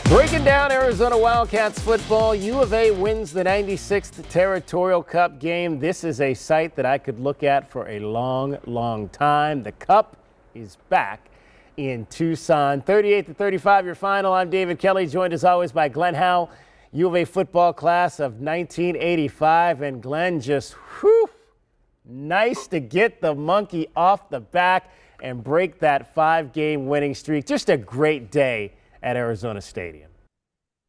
Breaking down Arizona Wildcats football, U of A wins the 96th Territorial Cup game. This is a site that I could look at for a long, long time. The Cup is back in Tucson. 38-35 your final. I'm David Kelly, joined as always by Glenn Howell, U of A football class of 1985. And Glenn, just nice to get the monkey off the back and break that 5-game winning streak. Just a great day at Arizona Stadium.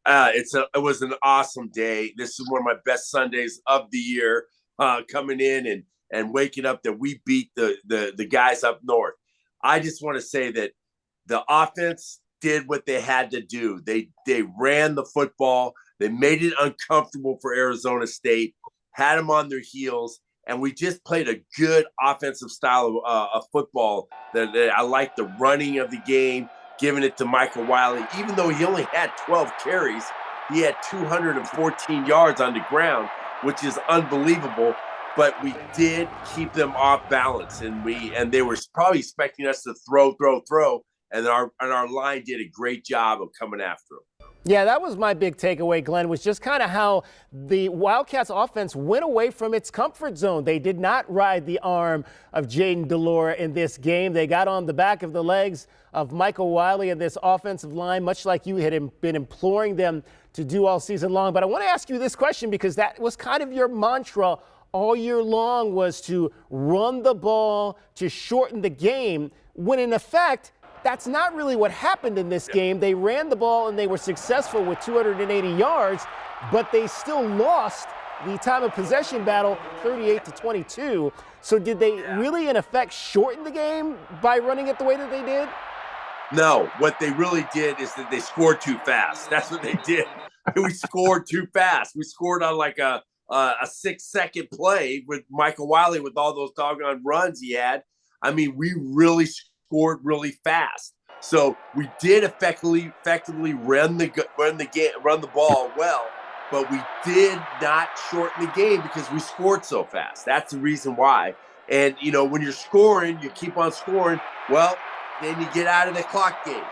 It was an awesome day. This is one of my best Sundays of the year, coming in and waking up that we beat the guys up north. I just want to say that the offense did what they had to do. They ran the football. They made it uncomfortable for Arizona State, had them on their heels, and we just played a good offensive style of football. That I like the running of the game, giving it to Michael Wiley. Even though he only had 12 carries, he had 214 yards on the ground, which is unbelievable. But we did keep them off balance, and they were probably expecting us to throw, and our line did a great job of coming after them. Yeah, that was my big takeaway, Glenn, was just kind of how the Wildcats offense went away from its comfort zone. They did not ride the arm of Jaden Delora in this game. They got on the back of the legs of Michael Wiley and this offensive line, much like you had been imploring them to do all season long. But I want to ask you this question, because that was kind of your mantra all year long, was to run the ball, to shorten the game, when in effect, that's not really what happened in this game. They ran the ball and they were successful with 280 yards, but they still lost the time of possession battle 38-22. So did they really, in effect, shorten the game by running it the way that they did? No, what they really did is that they scored too fast. That's what they did. We scored too fast. We scored on like a 6-second play with Michael Wiley with all those doggone runs he had. I mean, we really scored really fast. So we did effectively run the ball well, but we did not shorten the game because we scored so fast. That's the reason why. And, when you're scoring, you keep on scoring, well, then you get out of the clock game.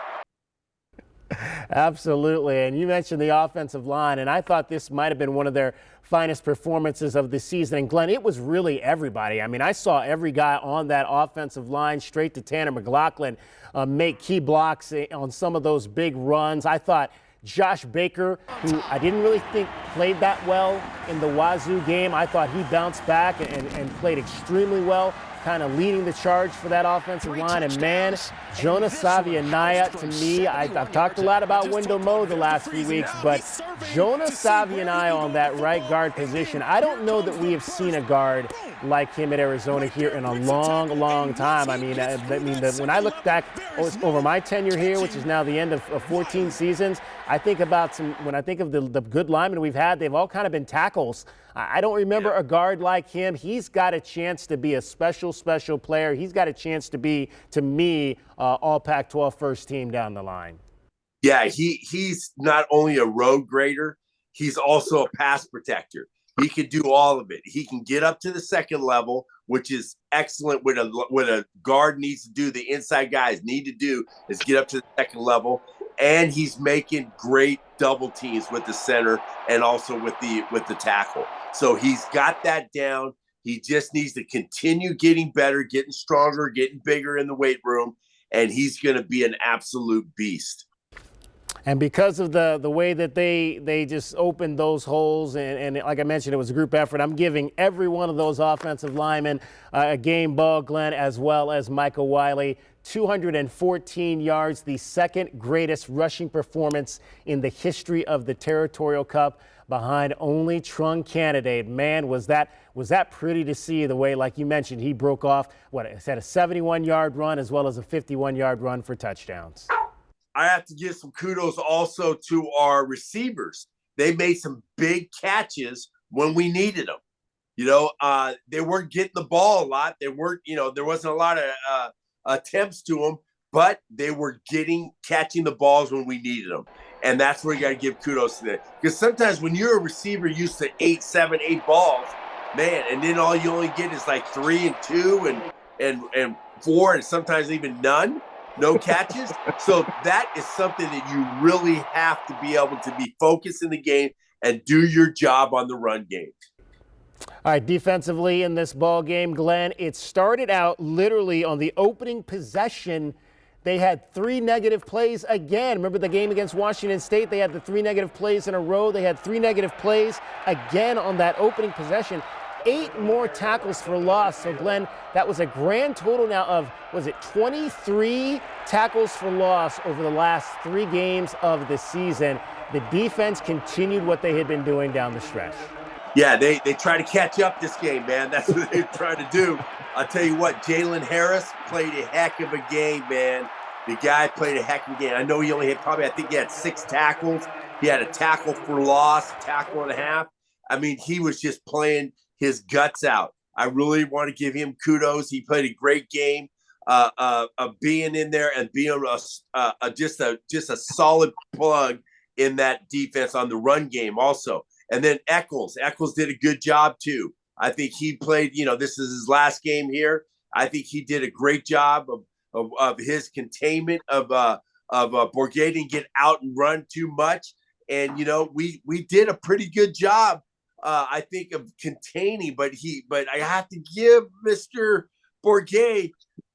Absolutely. And you mentioned the offensive line, and I thought this might have been one of their finest performances of the season. And Glenn, it was really everybody. I mean, I saw every guy on that offensive line, straight to Tanner McLaughlin, make key blocks on some of those big runs. I thought Josh Baker, who I didn't really think played that well in the Wazoo game, I thought he bounced back and played extremely well, kind of leading the charge for that offensive line. And man, Jonah Savianaya, to me, I've talked a lot about Wendell Moe the last few weeks, but Jonah Savianaya on that right guard position, I don't know that we have seen a guard like him at Arizona here in a long, long time. I mean, when I look back over my tenure here, which is now the end of 14 seasons, I think about when I think of the good linemen we've had, they've all kind of been tackles. I don't remember a guard like him. He's got a chance to be a special player. He's got a chance to be, to me, all Pac-12 first team down the line. Yeah, he's not only a road grader, he's also a pass protector. He can do all of it. He can get up to the second level, which is excellent. What a guard needs to do, the inside guys need to do, is get up to the second level. And he's making great double teams with the center and also with the tackle. So he's got that down. He just needs to continue getting better, getting stronger, getting bigger in the weight room, and he's going to be an absolute beast. And because of the way that they just opened those holes, and like I mentioned, it was a group effort, I'm giving every one of those offensive linemen a game ball, Glenn, as well as Michael Wiley. 214 yards, the second greatest rushing performance in the history of the Territorial Cup, behind only Trung Candidate. Man, was that pretty to see, the way, like you mentioned, he broke off, a 71-yard run as well as a 51-yard run for touchdowns. I have to give some kudos also to our receivers. They made some big catches when we needed them. They weren't getting the ball a lot. They weren't, there wasn't a lot of attempts to them, but they were catching the balls when we needed them. And that's where you got to give kudos to them. Because sometimes when you're a receiver used to 8 balls, man, and then all you only get is like 3 and 2 and 4 and sometimes even none, no catches. So that is something that you really have to be able to be focused in the game and do your job on the run game. All right, defensively in this ball game, Glenn, it started out literally on the opening possession. They had 3 negative plays again. Remember the game against Washington State? They had the 3 negative plays in a row. They had 3 negative plays again on that opening possession. 8 more tackles for loss. So, Glenn, that was a grand total now of, was it 23 tackles for loss over the last 3 games of the season. The defense continued what they had been doing down the stretch. Yeah, they try to catch up this game, man. That's what they're trying to do. I'll tell you what, Jalen Harris played a heck of a game, man. The guy played a heck of a game. I know he only had I think he had 6 tackles. He had a tackle for loss, a tackle and a half. I mean, he was just playing his guts out. I really want to give him kudos. He played a great game of being in there and being just a solid plug in that defense on the run game also. And then Eccles did a good job too. I think he played, this is his last game here. I think he did a great job of his containment of Bourguet didn't get out and run too much. And, we did a pretty good job, I think, of containing, but I have to give Mr. Bourguet,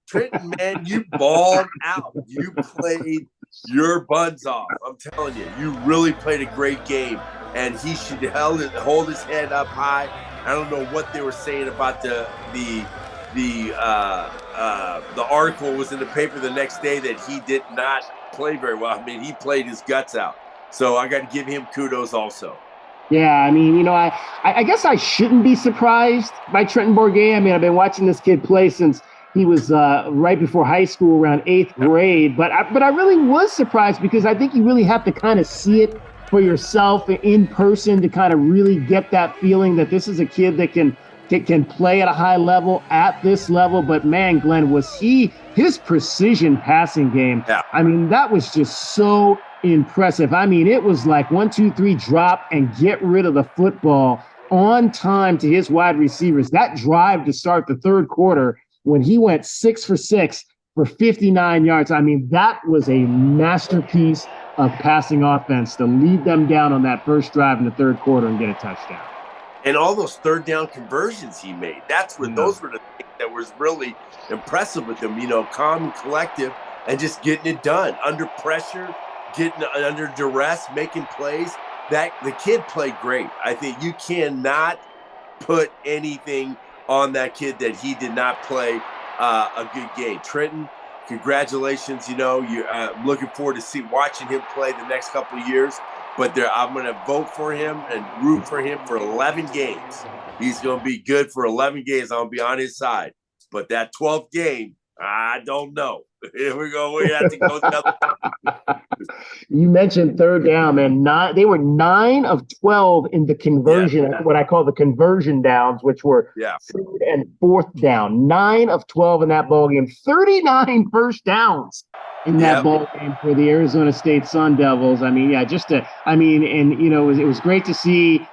Trenton, man, you balled out. You played your buns off. I'm telling you, you really played a great game. And he should hold his head up high. I don't know what they were saying about the article was in the paper the next day that he did not play very well. I mean, he played his guts out. So I got to give him kudos also. Yeah, I mean, I guess I shouldn't be surprised by Trenton Bourguet. I mean, I've been watching this kid play since he was right before high school, around 8th grade. But I really was surprised because I think you really have to kind of see it for yourself in person to kind of really get that feeling that this is a kid that can play at a high level at this level. But man, Glenn, was his precision passing game. Yeah. I mean, that was just so impressive. I mean, it was like 1, 2, 3 drop and get rid of the football on time to his wide receivers. That drive to start the third quarter when he went 6 for 6 for 59 yards. I mean, that was a masterpiece of passing offense to lead them down on that first drive in the third quarter and get a touchdown. And all those third down conversions he made, those were the things that was really impressive with him, calm and collective and just getting it done under pressure, getting under duress, making plays. That the kid played great. I think you cannot put anything on that kid that he did not play a good game. Trenton, congratulations. I'm looking forward to watching him play the next couple of years. But I'm going to vote for him and root for him for 11 games. He's going to be good for 11 games. I'm going to be on his side. But that 12th game, I don't know. Here we go. We have to go another time. You mentioned third down, man. They were 9 of 12 in the conversion, what I call the conversion downs, which were third and fourth down. 9 of 12 in that ball game. 39 first downs in that ball game for the Arizona State Sun Devils. I mean, it was great to see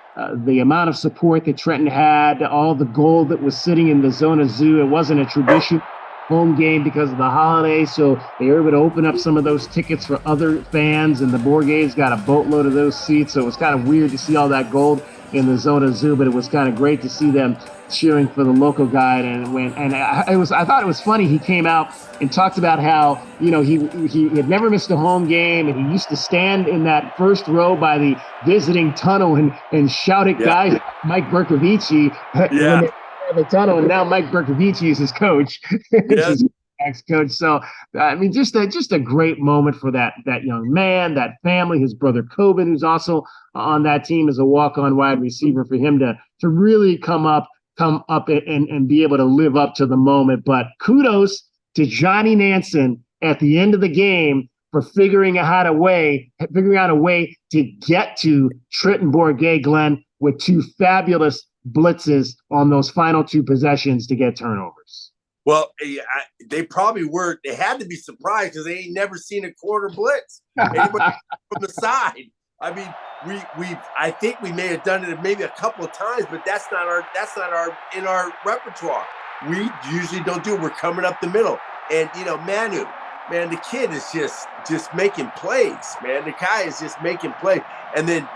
the amount of support that Trenton had, all the gold that was sitting in the Zona Zoo. It wasn't a tradition home game because of the holidays, so they were able to open up some of those tickets for other fans, and the Bourguets got a boatload of those seats, so it was kind of weird to see all that gold in the Zona Zoo, but it was kind of great to see them cheering for the local guy. I thought it was funny. He came out and talked about how he had never missed a home game, and he used to stand in that first row by the visiting tunnel and shout at guys like Mike Bercovici when they the tunnel, and now Mike Bercovici is his coach, his ex-coach. So, I mean, just a great moment for that young man, that family, his brother Coben, who's also on that team as a walk-on wide receiver, for him to really come up and be able to live up to the moment. But kudos to Johnny Nansen at the end of the game for figuring out a way to get to Trenton Bourguet, Glenn, with 2 fabulous blitzes on those final 2 possessions to get turnovers. Well, they probably were. They had to be surprised because they ain't never seen a quarter blitz. Anybody from the side. I mean, I think we may have done it maybe a couple of times, but that's not in our repertoire. We usually don't do it. We're coming up the middle. And Manu, man, the kid is just making plays, man. The guy is just making plays. And then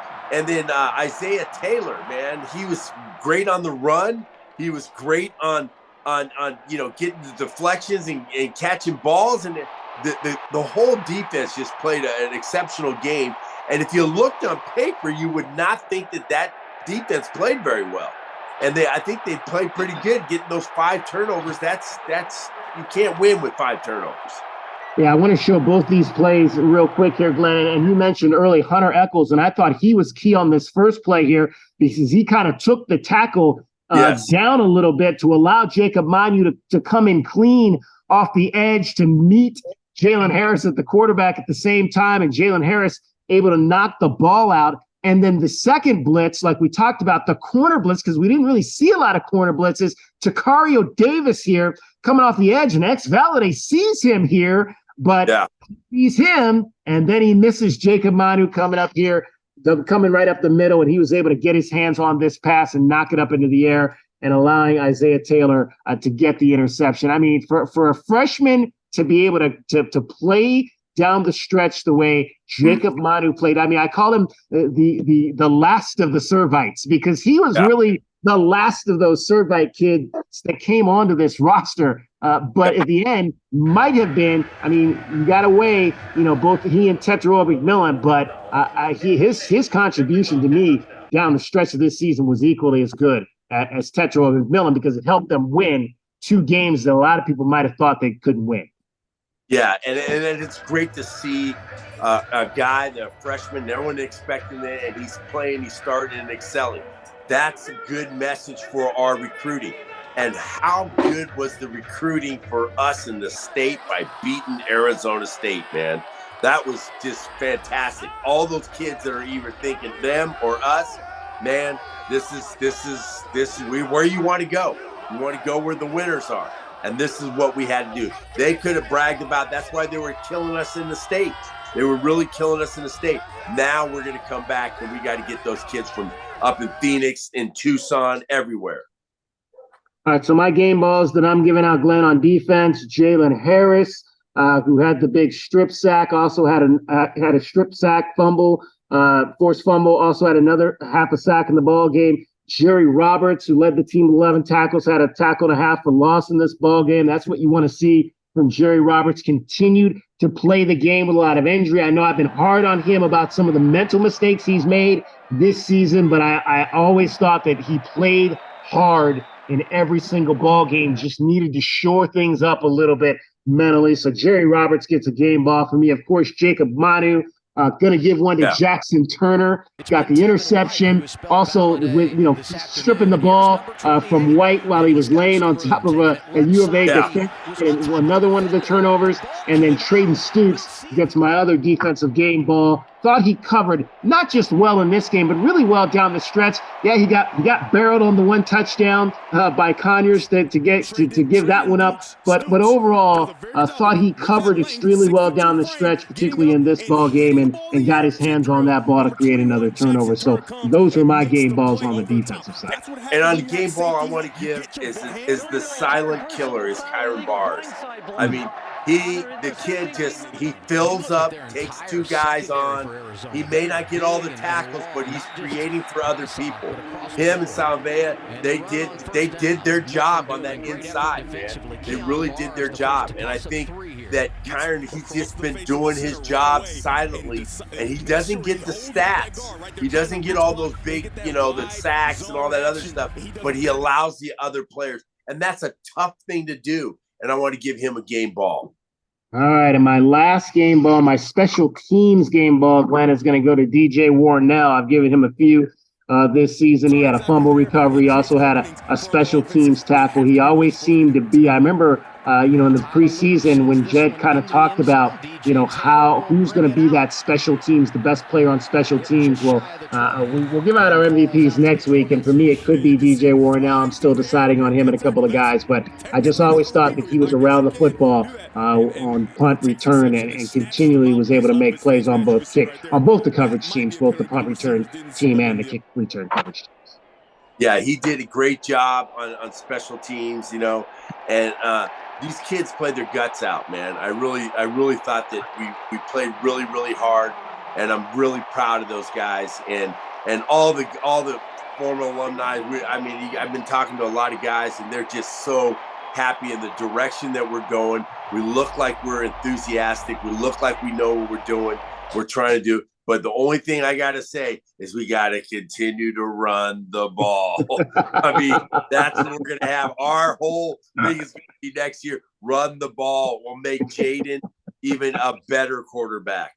Isaiah Taylor, man, he was great on the run. He was great on getting the deflections and catching balls, and the whole defense just played an exceptional game. And if you looked on paper, you would not think that defense played very well. And I think they played pretty good, getting those 5 turnovers. That's you can't win with 5 turnovers. Yeah, I want to show both these plays real quick here, Glenn. And you mentioned early Hunter Echols, and I thought he was key on this first play here because he kind of took the tackle down a little bit to allow Jacob Manu to come in clean off the edge to meet Jalen Harris at the quarterback at the same time, and Jalen Harris able to knock the ball out. And then the second blitz, like we talked about, the corner blitz, because we didn't really see a lot of corner blitzes. Takario Davis here coming off the edge, and Valade sees him here, but sees him, and then he misses Jacob Manu coming up here, coming right up the middle, and he was able to get his hands on this pass and knock it up into the air and allowing Isaiah Taylor to get the interception. I mean, for a freshman to be able to play down the stretch the way Jacob Manu played. I mean, I call him the last of the Servites because he was really the last of those Servite kids that came onto this roster. But at the end, might have been, I mean, you got to weigh, both he and Territorial McMillan, but his contribution to me down the stretch of this season was equally as good as Territorial McMillan because it helped them win 2 games that a lot of people might have thought they couldn't win. Yeah, and it's great to see a guy, the freshman, no one expecting it, and he's playing, he's starting and excelling. That's a good message for our recruiting. And how good was the recruiting for us in the state by beating Arizona State, man? That was just fantastic. All those kids that are either thinking them or us, man, this is where you want to go. You want to go where the winners are. And this is what we had to do. They could have bragged about. That's why they were killing us in the state. They were really killing us in the state. Now we're going to come back, and we got to get those kids from up in Phoenix, in Tucson, everywhere. All right, so my game balls that I'm giving out, Glenn, on defense, Jalen Harris, who had the big strip sack, also had a strip sack fumble, forced fumble, also had another half a sack in the ball game. Jerry Roberts, who led the team 11 tackles, had a tackle and a half for loss in this ball game. That's what you want to see from Jerry Roberts. Continued to play the game with a lot of injury. I know I've been hard on him about some of the mental mistakes he's made this season, but I always thought that he played hard in every single ball game, just needed to shore things up a little bit mentally. So Jerry Roberts gets a game ball for me. Of course, Jacob Manu, going to give one to Jackson Turner. Got the interception. Also, with stripping the ball from White while he was laying on top of a U of A defense. And another one of the turnovers. And then Trayden Stoops gets my other defensive game ball. Thought he covered not just well in this game, but really well down the stretch. Yeah, he got barreled on the one touchdown by Conyers to give that one up. But overall, thought he covered extremely well down the stretch, particularly in this ball game, and got his hands on that ball to create another turnover. So those are my game balls on the defensive side. And on the game ball, I want to give is the silent killer is Kyron Bars. I mean, the kid he fills up, takes 2 guys on. He may not get all the tackles, but he's creating for other people. Him and Salvea, they did their job on that inside, man. They really did their job. And I think that Kyron, he's just been doing his job silently, and he doesn't get the stats. He doesn't get all those big, the sacks and all that other stuff, but he allows the other players. And that's a tough thing to do. And I want to give him a game ball. All right, and my last game ball, my special teams game ball, Glenn, is going to go to DJ Warnell. I've given him a few this season. He had a fumble recovery. He also had a special teams tackle. He always seemed to be, I remember, in the preseason when Jed kind of talked about, who's going to be that special teams, the best player on special teams. Well, we'll give out our MVPs next week, and for me, it could be DJ Warnell. I'm still deciding on him and a couple of guys, but I just always thought that he was around the football on punt return and continually was able to make plays on both the coverage teams, both the punt return team and the kick return coverage teams. Yeah, he did a great job on special teams, and these kids played their guts out, man. I really thought that we played really, really hard, and I'm really proud of those guys and all the former alumni. I've been talking to a lot of guys, and they're just so happy in the direction that we're going. We look like we're enthusiastic. We look like we know what we're doing. We're trying to do. But the only thing I got to say is we got to continue to run the ball. I mean, that's what we're going to have. Our whole thing is going to be next year. Run the ball. We'll make Jaden even a better quarterback.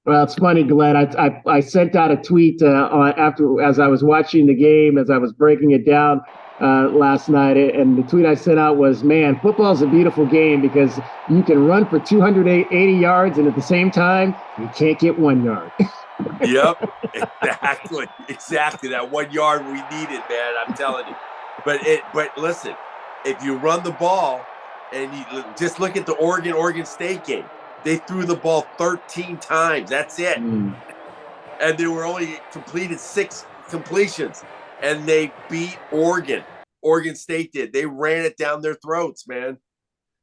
Well, it's funny, Glenn. I sent out a tweet as I was watching the game, as I was breaking it down last night, and the tweet I sent out was, "Man, football is a beautiful game because you can run for 280 yards, and at the same time, you can't get 1 yard." Yep, exactly. That 1 yard we needed, man. I'm telling you. But listen, if you run the ball, and you just look at the Oregon State game. They threw the ball 13 times. That's it. And they were only completed 6 completions. And they beat Oregon. Oregon State did. They ran it down their throats, man.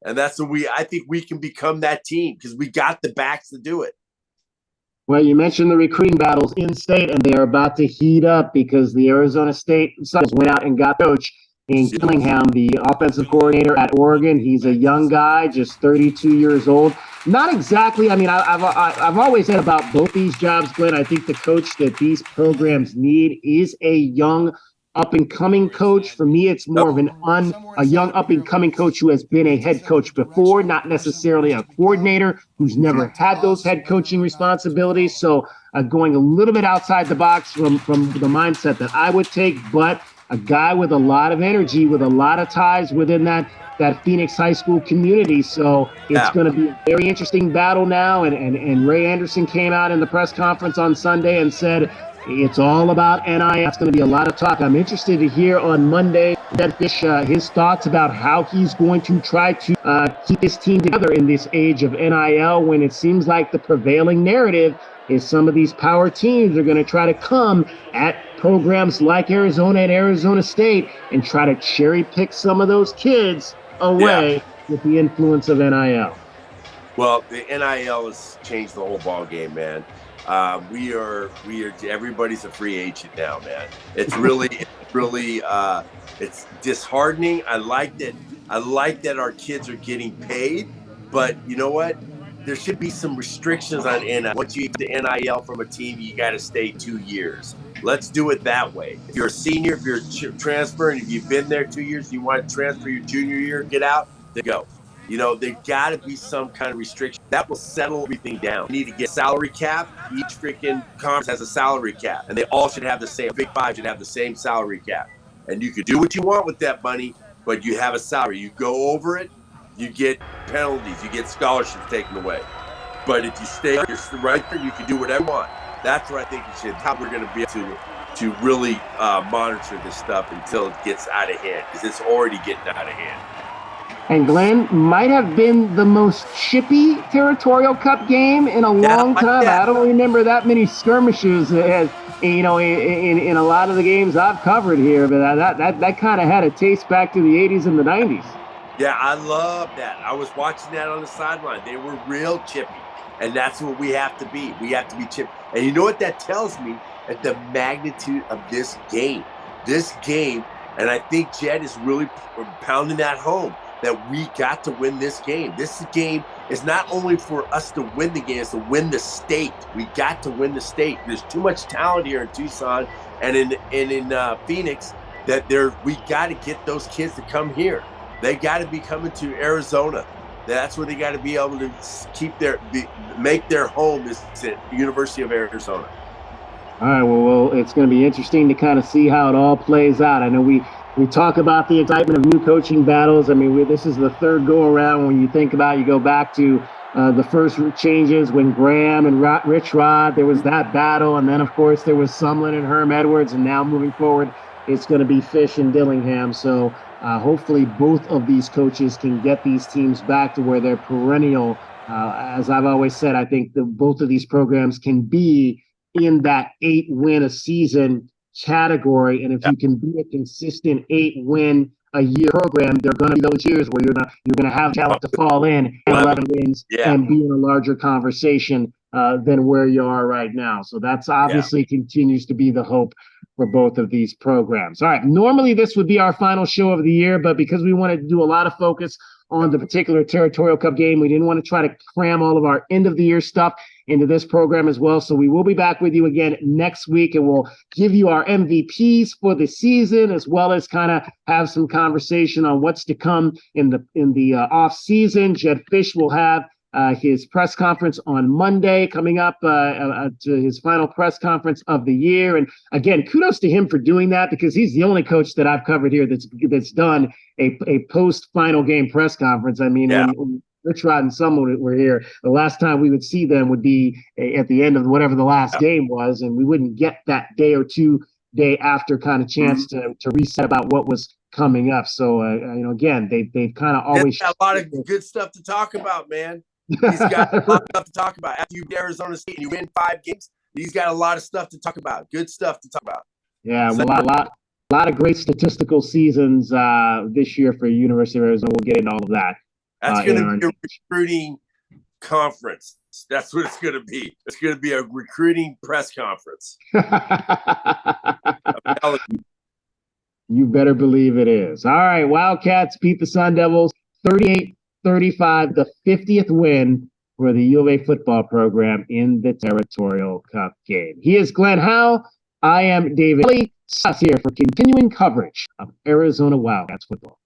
And that's what I think we can become that team because we got the backs to do it. Well, you mentioned the recruiting battles in state, and they are about to heat up because the Arizona State Suns went out and got coach in Gillingham, the offensive coordinator at Oregon. He's a young guy, just 32 years old. Not exactly. I mean, I've always said about both these jobs, Glenn. I think the coach that these programs need is a young, up-and-coming coach. For me, it's more of a young, up-and-coming coach who has been a head coach before, not necessarily a coordinator who's never had those head coaching responsibilities. So going a little bit outside the box from the mindset that I would take, but a guy with a lot of energy, with a lot of ties within that Phoenix high school community. So it's going to be a very interesting battle now. And Ray Anderson came out in the press conference on Sunday and said, it's all about NIL. It's going to be a lot of talk. I'm interested to hear on Monday his thoughts about how he's going to try to keep his team together in this age of NIL when it seems like the prevailing narrative is some of these power teams are going to try to come at programs like Arizona and Arizona State and try to cherry pick some of those kids away with the influence of NIL. Well, the NIL has changed the whole ball game, man. We are everybody's a free agent now, man. It's really it's disheartening. I like that our kids are getting paid, but you know what? There should be some restrictions on NIL. Once you get the NIL from a team, you got to stay 2 years. Let's do it that way. If you're a senior, if you're transferring, if you've been there 2 years, you want to transfer your junior year, get out, then go. You know, there got to be some kind of restriction. That will settle everything down. We need to get salary cap. Each freaking conference has a salary cap, and they all should have the same. Big Five should have the same salary cap. And you could do what you want with that money, but you have a salary. You go over it, you get penalties, you get scholarships taken away. But if you stay right there, you can do whatever you want. That's what I think you should. How we're going to be able to really monitor this stuff until it gets out of hand, because it's already getting out of hand. And Glenn, might have been the most chippy Territorial Cup game in a long time. I don't remember that many skirmishes, in a lot of the games I've covered here. But that kind of had a taste back to the 80s and the 90s. Yeah, I love that. I was watching that on the sideline. They were real chippy, and that's what we have to be. We have to be chippy. And you know what that tells me? At the magnitude of this game. And I think Jed is really pounding that home, that we got to win this game. This game is not only for us to win the game, it's to win the state. We got to win the state. There's too much talent here in Tucson and in Phoenix that we got to get those kids to come here. They got to be coming to Arizona. That's where they got to be able to make their home is at University of Arizona. All right, well, it's going to be interesting to kind of see how it all plays out. I know we talk about the excitement of new coaching battles. I mean, this is the third go-around. When you think about it, you go back to the first changes when Graham and Rich Rod, there was that battle. And then, of course, there was Sumlin and Herm Edwards. And now moving forward, it's going to be Fish and Dillingham. So hopefully both of these coaches can get these teams back to where they're perennial. As I've always said, I think both of these programs can be in that 8-win a season category. And if you can be a consistent 8-win a year program, there are going to be those years where you're gonna have talent to fall in at 11 wins and be in a larger conversation than where you are right now. So that's obviously continues to be the hope for both of these programs. All right. Normally this would be our final show of the year, but because we wanted to do a lot of focus on the particular Territorial Cup game, we didn't want to try to cram all of our end of the year stuff into this program as well. So we will be back with you again next week, and we'll give you our MVPs for the season, as well as kind of have some conversation on what's to come in the off season. Jed Fish will have his press conference on Monday, coming up to his final press conference of the year. And again, kudos to him for doing that, because he's the only coach that I've covered here that's done a post final game press conference. I mean, when Rich Rod and someone were here, the last time we would see them would be at the end of whatever the last game was, and we wouldn't get that day or two day after kind of chance to reset about what was coming up. So again, they've kind of always got a lot of good stuff to talk about, man. He's got a lot of stuff to talk about. After you beat Arizona State and you win 5 games, he's got a lot of stuff to talk about. Good stuff to talk about. Yeah, well, a lot of great statistical seasons this year for University of Arizona. We'll get into all of that. That's going to be a recruiting conference. That's what it's going to be. It's going to be a recruiting press conference. You better believe it is. All right, Wildcats beat the Sun Devils 38-35, the 50th win for the U of A football program in the Territorial Cup game. He is Glenn Howell. I am David Kelly. Us here for continuing coverage of Arizona Wildcats football.